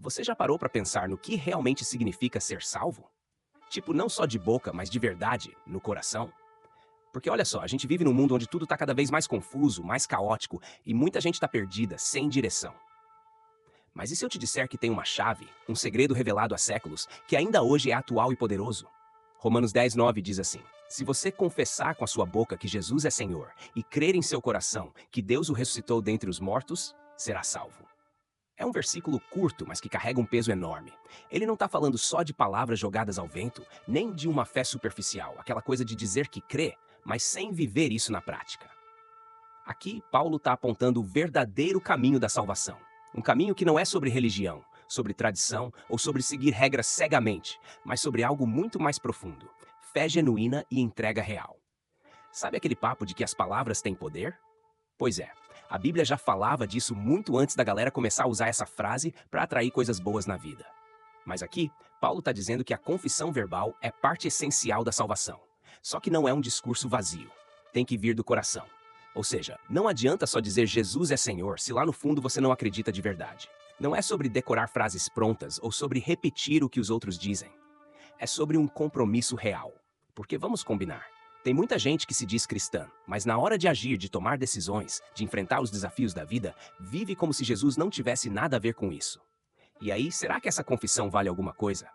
Você já parou para pensar no que realmente significa ser salvo? Tipo, não só de boca, mas de verdade, no coração? Porque olha só, a gente vive num mundo onde tudo está cada vez mais confuso, mais caótico e muita gente está perdida, sem direção. Mas e se eu te disser que tem uma chave, um segredo revelado há séculos, que ainda hoje é atual e poderoso? Romanos 10:9 diz assim: Se você confessar com a sua boca que Jesus é Senhor e crer em seu coração que Deus o ressuscitou dentre os mortos, será salvo. É um versículo curto, mas que carrega um peso enorme. Ele não está falando só de palavras jogadas ao vento, nem de uma fé superficial, aquela coisa de dizer que crê, mas sem viver isso na prática. Aqui, Paulo está apontando o verdadeiro caminho da salvação. Um caminho que não é sobre religião, sobre tradição ou sobre seguir regras cegamente, mas sobre algo muito mais profundo: fé genuína e entrega real. Sabe aquele papo de que as palavras têm poder? Pois é, a Bíblia já falava disso muito antes da galera começar a usar essa frase para atrair coisas boas na vida. Mas aqui, Paulo está dizendo que a confissão verbal é parte essencial da salvação. Só que não é um discurso vazio. Tem que vir do coração. Ou seja, não adianta só dizer Jesus é Senhor se lá no fundo você não acredita de verdade. Não é sobre decorar frases prontas ou sobre repetir o que os outros dizem. É sobre um compromisso real. Porque vamos combinar. Tem muita gente que se diz cristã, mas na hora de agir, de tomar decisões, de enfrentar os desafios da vida, vive como se Jesus não tivesse nada a ver com isso. E aí, será que essa confissão vale alguma coisa?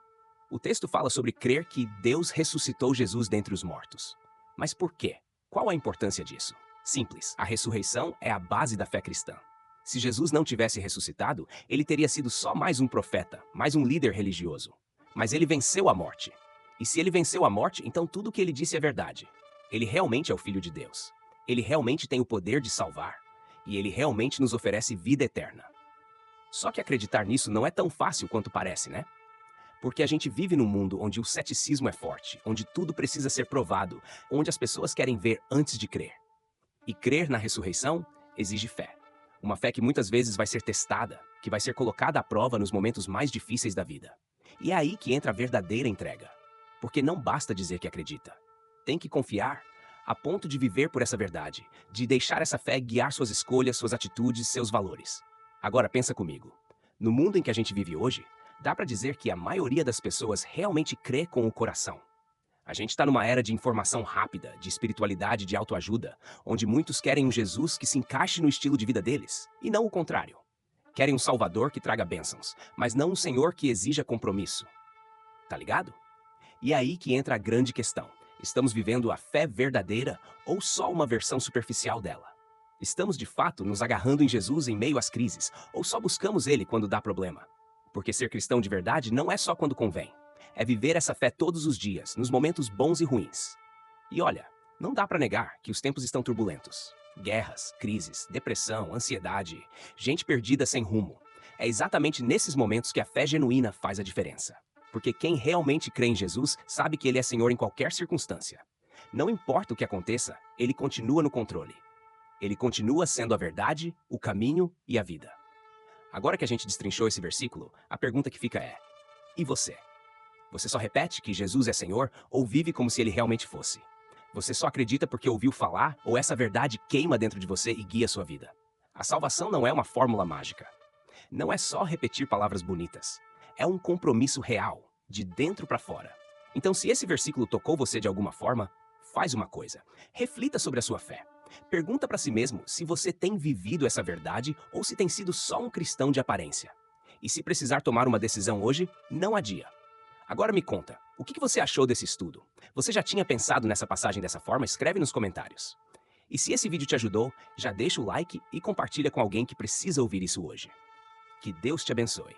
O texto fala sobre crer que Deus ressuscitou Jesus dentre os mortos. Mas por quê? Qual a importância disso? Simples, a ressurreição é a base da fé cristã. Se Jesus não tivesse ressuscitado, ele teria sido só mais um profeta, mais um líder religioso. Mas ele venceu a morte. E se ele venceu a morte, então tudo o que ele disse é verdade. Ele realmente é o Filho de Deus. Ele realmente tem o poder de salvar. E ele realmente nos oferece vida eterna. Só que acreditar nisso não é tão fácil quanto parece, né? Porque a gente vive num mundo onde o ceticismo é forte, onde tudo precisa ser provado, onde as pessoas querem ver antes de crer. E crer na ressurreição exige fé. Uma fé que muitas vezes vai ser testada, que vai ser colocada à prova nos momentos mais difíceis da vida. E é aí que entra a verdadeira entrega. Porque não basta dizer que acredita. Tem que confiar a ponto de viver por essa verdade, de deixar essa fé guiar suas escolhas, suas atitudes, seus valores. Agora pensa comigo. No mundo em que a gente vive hoje, dá para dizer que a maioria das pessoas realmente crê com o coração. A gente está numa era de informação rápida, de espiritualidade, de autoajuda, onde muitos querem um Jesus que se encaixe no estilo de vida deles, e não o contrário. Querem um Salvador que traga bênçãos, mas não um Senhor que exija compromisso. Tá ligado? E é aí que entra a grande questão. Estamos vivendo a fé verdadeira ou só uma versão superficial dela? Estamos de fato nos agarrando em Jesus em meio às crises, ou só buscamos ele quando dá problema? Porque ser cristão de verdade não é só quando convém. É viver essa fé todos os dias, nos momentos bons e ruins. E olha, não dá para negar que os tempos estão turbulentos. Guerras, crises, depressão, ansiedade, gente perdida sem rumo. É exatamente nesses momentos que a fé genuína faz a diferença. Porque quem realmente crê em Jesus sabe que ele é Senhor em qualquer circunstância. Não importa o que aconteça, ele continua no controle. Ele continua sendo a verdade, o caminho e a vida. Agora que a gente destrinchou esse versículo, a pergunta que fica é: e você? Você só repete que Jesus é Senhor ou vive como se ele realmente fosse? Você só acredita porque ouviu falar ou essa verdade queima dentro de você e guia sua vida? A salvação não é uma fórmula mágica. Não é só repetir palavras bonitas. É um compromisso real, de dentro para fora. Então, se esse versículo tocou você de alguma forma, faz uma coisa. Reflita sobre a sua fé. Pergunta para si mesmo se você tem vivido essa verdade ou se tem sido só um cristão de aparência. E se precisar tomar uma decisão hoje, não adia. Agora me conta, o que você achou desse estudo? Você já tinha pensado nessa passagem dessa forma? Escreve nos comentários. E se esse vídeo te ajudou, já deixa o like e compartilha com alguém que precisa ouvir isso hoje. Que Deus te abençoe.